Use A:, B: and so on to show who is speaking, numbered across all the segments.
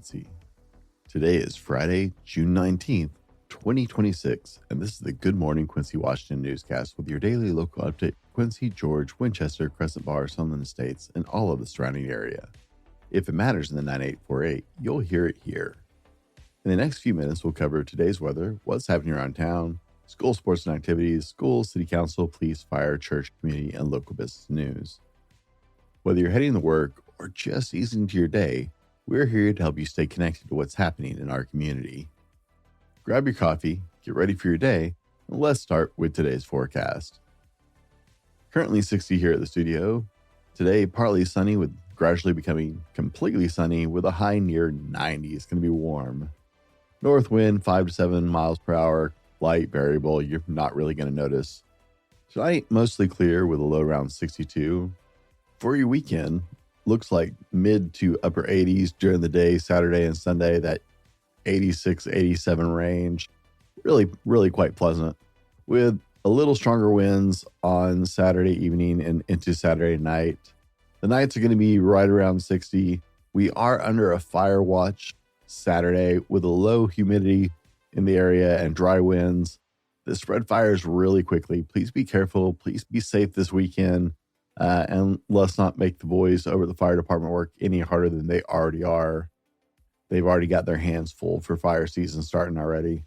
A: Quincy. Today is Friday, June 19th, 2026, and this is the Good Morning Quincy, Washington newscast with your daily local update for Quincy, George, Winchester, Crescent Bar, Sunland Estates, and all of the surrounding area. If it matters in the 9848, you'll hear it here. In the next few minutes, we'll cover today's weather, what's happening around town, school sports and activities, school, city council, police, fire, church, community, and local business news. Whether you're heading to work or just easing into your day, we're here to help you stay connected to what's happening in our community. Grab your coffee, get ready for your day, and let's start with today's forecast. Currently 60 here at the studio. Today, partly sunny with gradually becoming completely sunny with a high near 90. It's going to be warm. North wind 5 to 7 miles per hour, light variable. You're not really going to notice. Tonight, mostly clear with a low around 62. For your weekend, looks like mid to upper 80s during the day, Saturday and Sunday, that 86, 87 range. Really quite pleasant with a little stronger winds on Saturday evening and into Saturday night. The nights are going to be right around 60. We are under a fire watch Saturday with a low humidity in the area and dry winds. This spread fires really quickly. Please be careful. Please be safe this weekend. And let's not make the boys over at the fire department work any harder than they already are. They've already got their hands full for fire season starting already.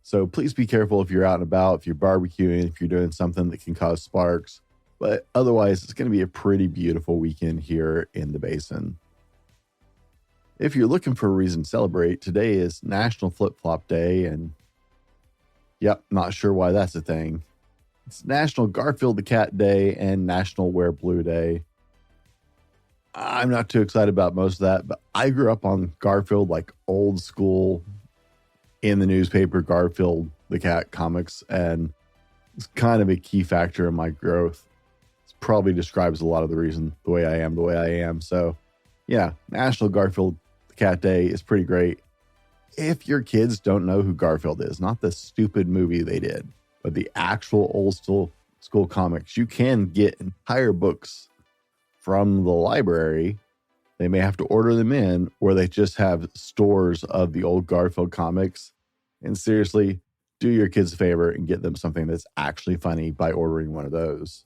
A: So please be careful if you're out and about, if you're barbecuing, if you're doing something that can cause sparks. But otherwise, it's going to be a pretty beautiful weekend here in the Basin. If you're looking for a reason to celebrate, today is National Flip-Flop Day. And yep, not sure why that's a thing. It's National Garfield the Cat Day and National Wear Blue Day. I'm not too excited about most of that, but I grew up on Garfield, like old school in the newspaper Garfield the Cat comics, and it's kind of a key factor in my growth. It probably describes a lot of the reason the way I am. So yeah, National Garfield the Cat Day is pretty great. If your kids don't know who Garfield is, not the stupid movie they did, but the actual old school comics, you can get entire books from the library. They may have to order them in, or they just have stores of the old Garfield comics. And seriously, do your kids a favor and get them something that's actually funny by ordering one of those.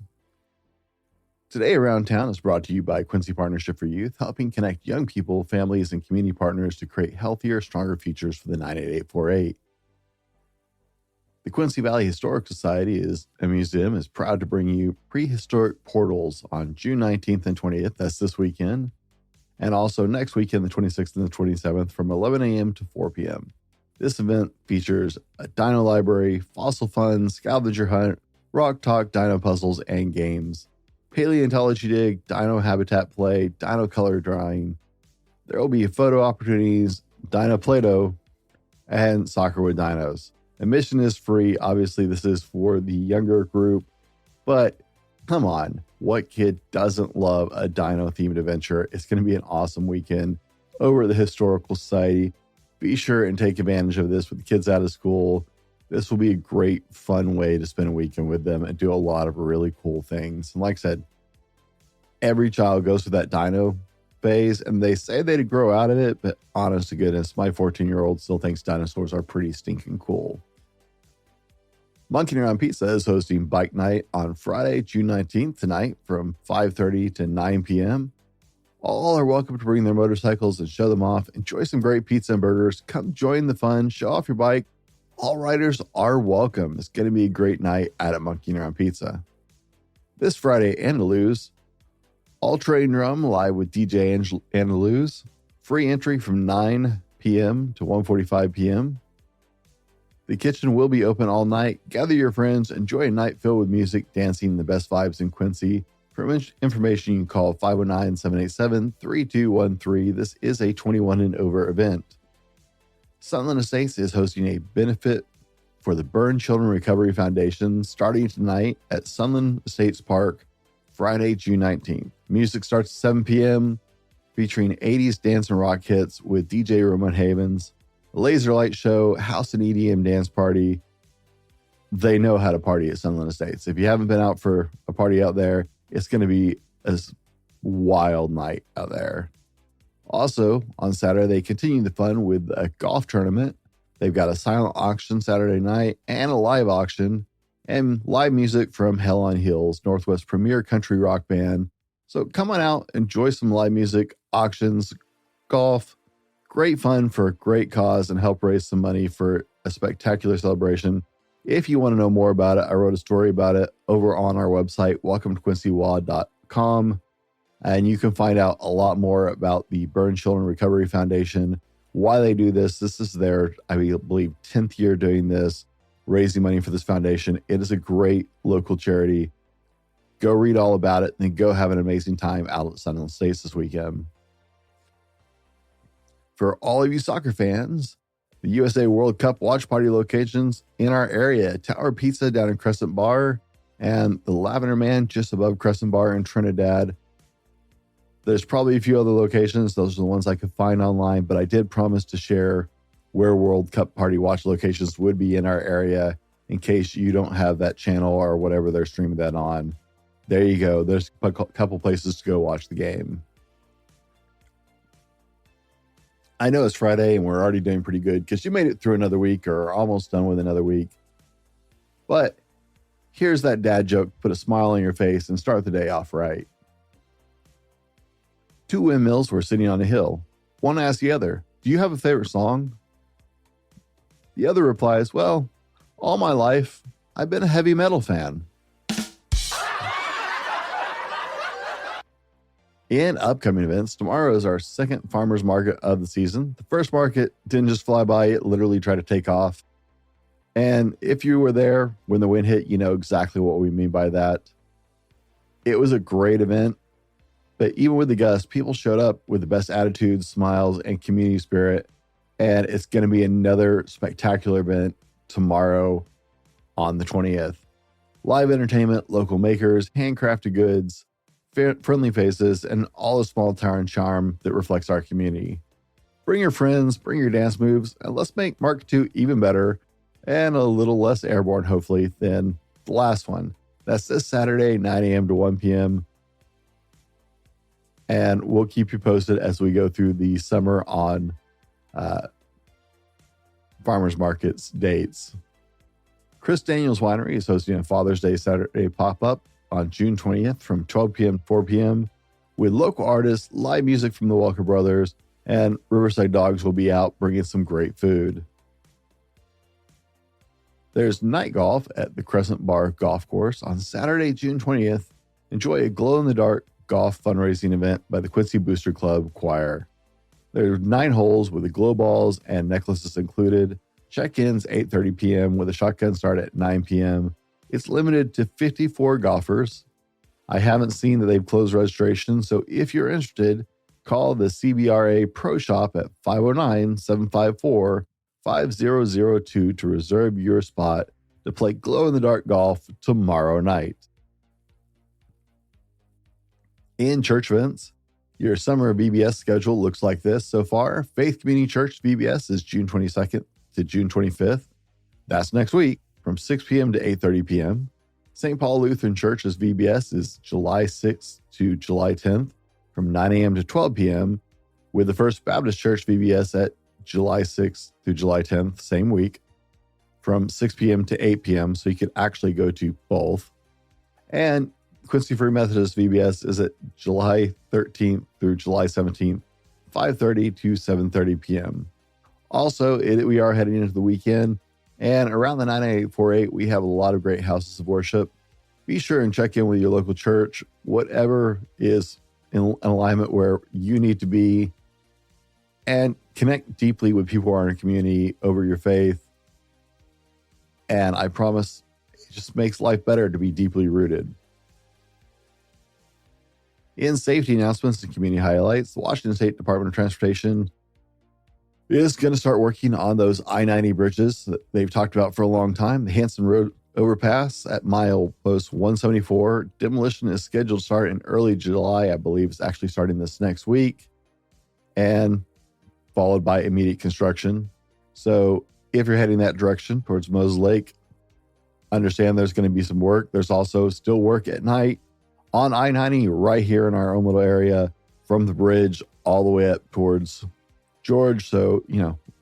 A: Today Around Town is brought to you by Quincy Partnership for Youth, helping connect young people, families, and community partners to create healthier, stronger futures for the 98848. The Quincy Valley Historic Society is proud to bring you Prehistoric Portals on June 19th and 20th. That's this weekend. And also next weekend, the 26th and the 27th from 11 a.m. to 4 p.m. This event features a dino library, fossil fun, scavenger hunt, rock talk, dino puzzles, and games, paleontology dig, dino habitat play, dino color drawing. There will be photo opportunities, dino Play-Doh, and soccer with dinos. Admission is free. Obviously, this is for the younger group, but come on, what kid doesn't love a dino-themed adventure? It's going to be an awesome weekend over at the Historical Society. Be sure and take advantage of this with the kids out of school. This will be a great, fun way to spend a weekend with them and do a lot of really cool things. And like I said, every child goes through that dino phase, and they say they'd grow out of it, but honest to goodness, my 14-year-old still thinks dinosaurs are pretty stinking cool. Monkey Around Pizza is hosting Bike Night on Friday, June 19th tonight from 5:30 to 9 p.m. All are welcome to bring their motorcycles and show them off. Enjoy some great pizza and burgers. Come join the fun. Show off your bike. All riders are welcome. It's going to be a great night out at Monkey Around Pizza. This Friday, Annaliese, All Train Drum live with DJ Annaliese. Free entry from 9 p.m. to 1:45 p.m. The kitchen will be open all night. Gather your friends. Enjoy a night filled with music, dancing, and the best vibes in Quincy. For information, you can call 509-787-3213. This is a 21 and over event. Sunland Estates is hosting a benefit for the Burn Children Recovery Foundation starting tonight at Sunland Estates Park, Friday, June 19th. Music starts at 7 p.m. featuring 80s dance and rock hits with DJ Ramon Havens, a laser light show, house and EDM dance party. They know how to party at Sunland Estates. If you haven't been out for a party out there, it's going to be a wild night out there. Also, on Saturday, they continue the fun with a golf tournament. They've got a silent auction Saturday night and a live auction and live music from Hell on Heels, Northwest premier country rock band. So come on out, enjoy some live music, auctions, golf, great fun for a great cause, and help raise some money for a spectacular celebration. If you want to know more about it, I wrote a story about it over on our website, welcometoquincywa.com. And you can find out a lot more about the Burn Children Recovery Foundation, why they do this. This is their, I believe, 10th year doing this, raising money for this foundation. It is a great local charity. Go read all about it and go have an amazing time out at Sunland Estates this weekend. For all of you soccer fans, the USA World Cup watch party locations in our area, Tower Pizza down in Crescent Bar and the Lavender Man just above Crescent Bar in Trinidad. There's probably a few other locations. Those are the ones I could find online, but I did promise to share where World Cup party watch locations would be in our area in case you don't have that channel or whatever they're streaming that on. There you go. There's a couple places to go watch the game. I know it's Friday and we're already doing pretty good because you made it through another week or almost done with another week. But here's that dad joke, put a smile on your face and start the day off right. Two windmills were sitting on a hill. One asked the other, "Do you have a favorite song?" The other replies, "Well, all my life, I've been a heavy metal fan." In upcoming events, tomorrow is our second farmers market of the season. The first market didn't just fly by, it literally tried to take off. And if you were there when the wind hit, you know exactly what we mean by that. It was a great event, but even with the gusts, people showed up with the best attitudes, smiles, and community spirit. And it's going to be another spectacular event tomorrow on the 20th. Live entertainment, local makers, handcrafted goods, friendly faces, and all the small town charm that reflects our community. Bring your friends, bring your dance moves, and let's make Mark II even better and a little less airborne, hopefully, than the last one. That's this Saturday, 9 a.m. to 1 p.m. And we'll keep you posted as we go through the summer on farmers markets dates. Chris Daniels Winery is hosting a Father's Day Saturday pop-up on June 20th from 12 p.m. to 4 p.m. with local artists, live music from the Walker Brothers, and Riverside Dogs will be out bringing some great food. There's night golf at the Crescent Bar Golf Course on Saturday, June 20th. Enjoy a glow-in-the-dark golf fundraising event by the Quincy Booster Club Choir. There's 9 holes with the glow balls and necklaces included. Check-ins 8:30 p.m. with a shotgun start at 9 p.m. It's limited to 54 golfers. I haven't seen that they've closed registration, so if you're interested, call the CBRA Pro Shop at 509-754-5002 to reserve your spot to play glow-in-the-dark golf tomorrow night. In church events, your summer VBS schedule looks like this so far. Faith Community Church VBS is June 22nd to June 25th. That's next week from 6 p.m. to 8:30 p.m. St. Paul Lutheran Church's VBS is July 6th to July 10th from 9 a.m. to 12 p.m. with the First Baptist Church VBS at July 6th through July 10th, same week, from 6 p.m. to 8 p.m. So you could actually go to both. And Quincy Free Methodist VBS is at July 13th through July 17th, 5:30 to 7:30 p.m. Also, we are heading into the weekend, and around the 98848, we have a lot of great houses of worship. Be sure and check in with your local church, whatever is in alignment where you need to be, and connect deeply with people who are in your community over your faith. And I promise it just makes life better to be deeply rooted. In safety announcements and community highlights, the Washington State Department of Transportation is going to start working on those I-90 bridges that they've talked about for a long time. The Hanson Road overpass at milepost 174. Demolition is scheduled to start in early July. I believe it's actually starting this next week, and followed by immediate construction. So if you're heading that direction towards Moses Lake, understand there's going to be some work. There's also still work at night on I-90 right here in our own little area from the bridge all the way up towards George. So,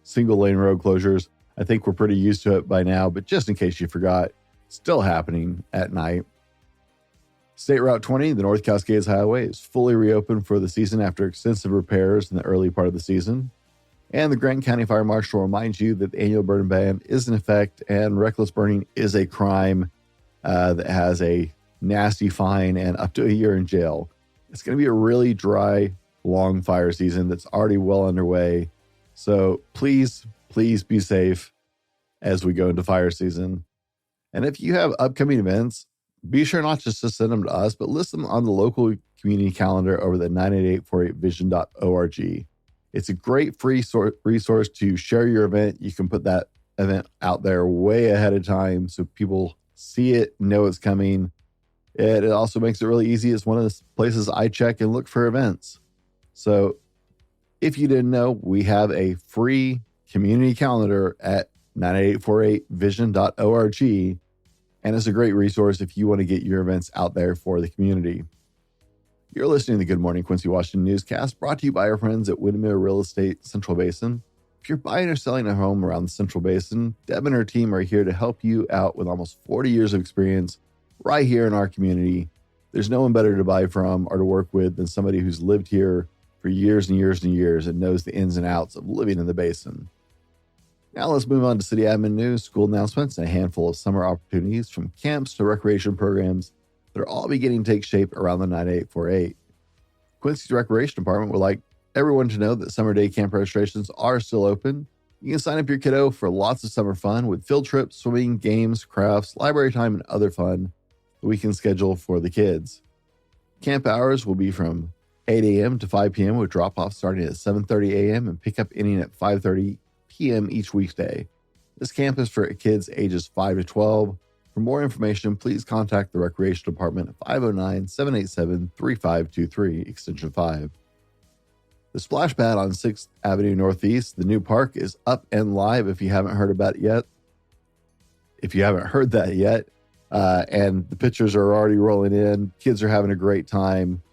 A: single lane road closures. I think we're pretty used to it by now, but just in case you forgot, still happening at night. State Route 20, the North Cascades Highway, is fully reopened for the season after extensive repairs in the early part of the season. And the Grant County Fire Marshal reminds you that the annual burn ban is in effect and reckless burning is a crime that has a nasty fine and up to a year in jail. It's going to be a really dry, long fire season that's already well underway. So please be safe as we go into fire season. And if you have upcoming events, be sure not just to send them to us, but list them on the local community calendar over the 98848vision.org. It's a great free resource to share your event. You can put that event out there way ahead of time so people see it, know it's coming. It also makes it really easy. It's one of the places I check and look for events. So if you didn't know, we have a free community calendar at 98848vision.org. And it's a great resource if you want to get your events out there for the community. You're listening to the Good Morning Quincy Washington newscast, brought to you by our friends at Windmill Real Estate Central Basin. If you're buying or selling a home around the Central Basin, Deb and her team are here to help you out with almost 40 years of experience right here in our community. There's no one better to buy from or to work with than somebody who's lived here for years and years and years and knows the ins and outs of living in the Basin. Now let's move on to city admin news, school announcements, and a handful of summer opportunities from camps to recreation programs that are all beginning to take shape around the 9848. Quincy's Recreation Department would like everyone to know that summer day camp registrations are still open. You can sign up your kiddo for lots of summer fun with field trips, swimming, games, crafts, library time, and other fun that we can schedule for the kids. Camp hours will be from 8 a.m. to 5 p.m. with drop-off starting at 7:30 a.m. and pickup ending at 5:30 p.m. each weekday. This camp is for kids ages 5 to 12. For more information, please contact the Recreation Department at 509-787-3523, extension 5. The splash pad on 6th Avenue Northeast, the new park, is up and live if you haven't heard about it yet. If you haven't heard that yet, and the pictures are already rolling in, kids are having a great time.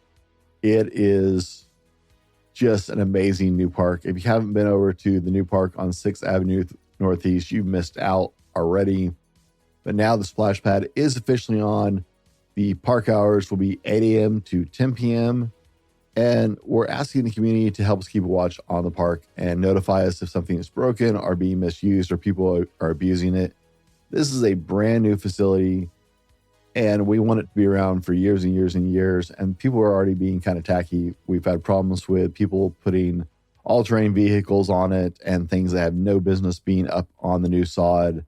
A: It is just an amazing new park. If you haven't been over to the new park on 6th Avenue Northeast, you've missed out already. But now the splash pad is officially on. The park hours will be 8 a.m. to 10 p.m. And we're asking the community to help us keep a watch on the park and notify us if something is broken or being misused or people are abusing it. This is a brand new facility, and we want it to be around for years and years and years. And people are already being kind of tacky. We've had problems with people putting all-terrain vehicles on it and things that have no business being up on the new sod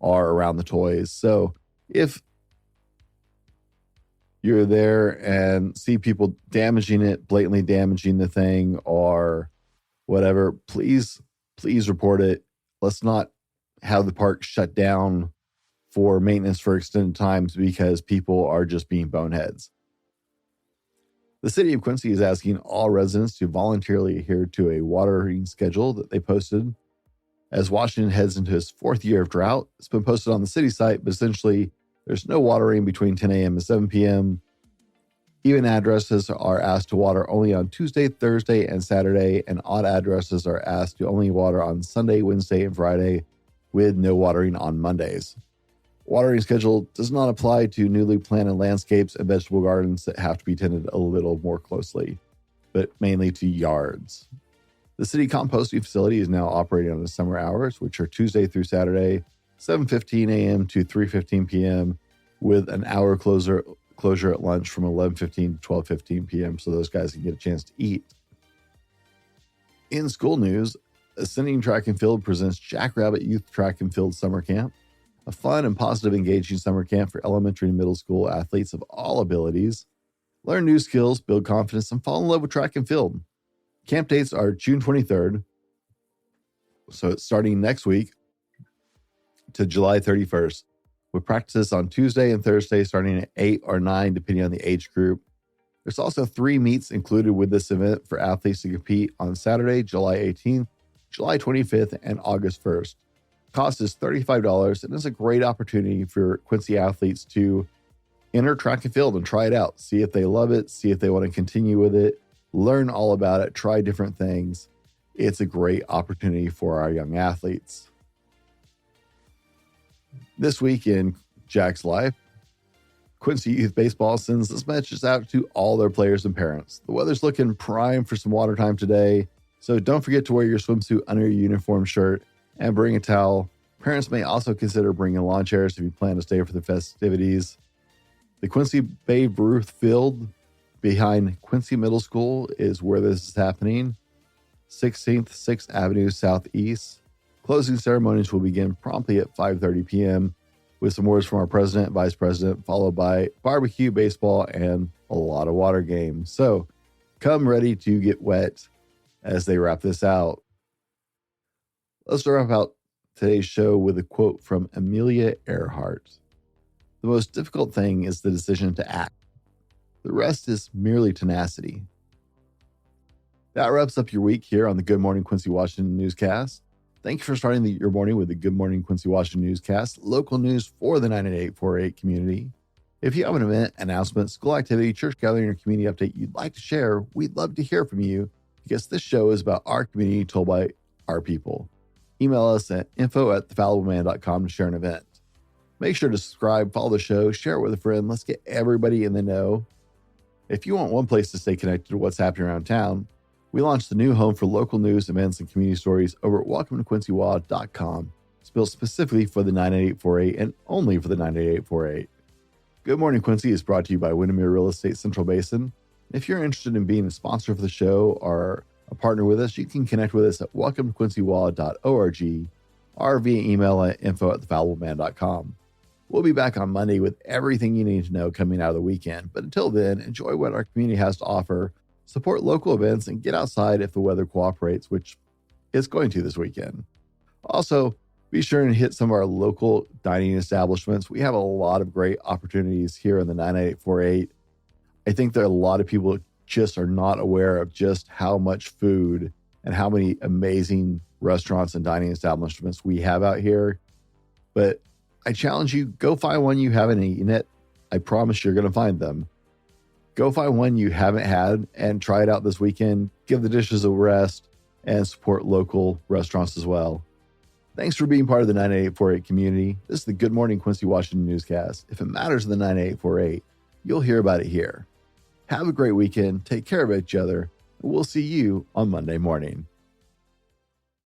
A: or around the toys. So if you're there and see people damaging it, blatantly damaging the thing or whatever, please report it. Let's not have the park shut down for maintenance for extended times because people are just being boneheads. The city of Quincy is asking all residents to voluntarily adhere to a watering schedule that they posted. As Washington heads into its 4th year of drought, it's been posted on the city site, but essentially there's no watering between 10 a.m. and 7 p.m. Even addresses are asked to water only on Tuesday, Thursday, and Saturday, and odd addresses are asked to only water on Sunday, Wednesday, and Friday, with no watering on Mondays. Watering schedule does not apply to newly planted landscapes and vegetable gardens that have to be tended a little more closely, but mainly to yards. The city composting facility is now operating on the summer hours, which are Tuesday through Saturday, 7:15 a.m. to 3:15 p.m., with an hour closure at lunch from 11:15 to 12:15 p.m. so those guys can get a chance to eat. In school news, Ascending Track and Field presents Jackrabbit Youth Track and Field Summer Camp, a fun and positive engaging summer camp for elementary and middle school athletes of all abilities. Learn new skills, build confidence, and fall in love with track and field. Camp dates are June 23rd, so it's starting next week, to July 31st, with practices on Tuesday and Thursday starting at 8 or 9, depending on the age group. There's also 3 meets included with this event for athletes to compete on Saturday, July 18th, July 25th, and August 1st. Cost is $35, and it's a great opportunity for Quincy athletes to enter track and field and try it out, see if they love it, see if they want to continue with it. learn all about it, try different things. It's a great opportunity for our young athletes. This week in Jack's life, Quincy Youth Baseball sends this message out to all their players and parents. The weather's looking prime for some water time today, so don't forget to wear your swimsuit under your uniform shirt and bring a towel. Parents may also consider bringing lawn chairs if you plan to stay for the festivities. The Quincy Babe Ruth Field behind Quincy Middle School is where this is happening. 16th 6th Avenue Southeast. Closing ceremonies will begin promptly at 5:30 p.m. with some words from our president, vice president, followed by barbecue, baseball, and a lot of water games. So come ready to get wet as they wrap this out. Let's wrap out today's show with a quote from Amelia Earhart. The most difficult thing is the decision to act. The rest is merely tenacity. That wraps up your week here on the Good Morning Quincy Washington newscast. Thank you for starting your morning with the Good Morning Quincy Washington newscast, local news for the 98848 community. If you have an event, announcement, school activity, church gathering, or community update you'd like to share, we'd love to hear from you because this show is about our community told by our people. Email us at info@thefallibleman.com to share an event. Make sure to subscribe, follow the show, share it with a friend. Let's get everybody in the know. If you want one place to stay connected to what's happening around town, we launched the new home for local news, events, and community stories over at welcometoquincywa.com, built specifically for the 98848 and only for the 98848. Good Morning Quincy is brought to you by Windermere Real Estate Central Basin. If you're interested in being a sponsor for the show or a partner with us, you can connect with us at welcometoquincywa.org or via email at info@thefallibleman.com. We'll be back on Monday with everything you need to know coming out of the weekend. But until then, enjoy what our community has to offer, support local events, and get outside if the weather cooperates, which it's going to this weekend. Also, be sure and hit some of our local dining establishments. We have a lot of great opportunities here in the 98848. I think there are a lot of people just are not aware of just how much food and how many amazing restaurants and dining establishments we have out here. But I challenge you, go find one you haven't eaten it. I promise you're going to find them. Go find one you haven't had and try it out this weekend. Give the dishes a rest and support local restaurants as well. Thanks for being part of the 98848 community. This is the Good Morning Quincy Washington newscast. If it matters in the 98848, you'll hear about it here. Have a great weekend. Take care of each other. And we'll see you on Monday morning.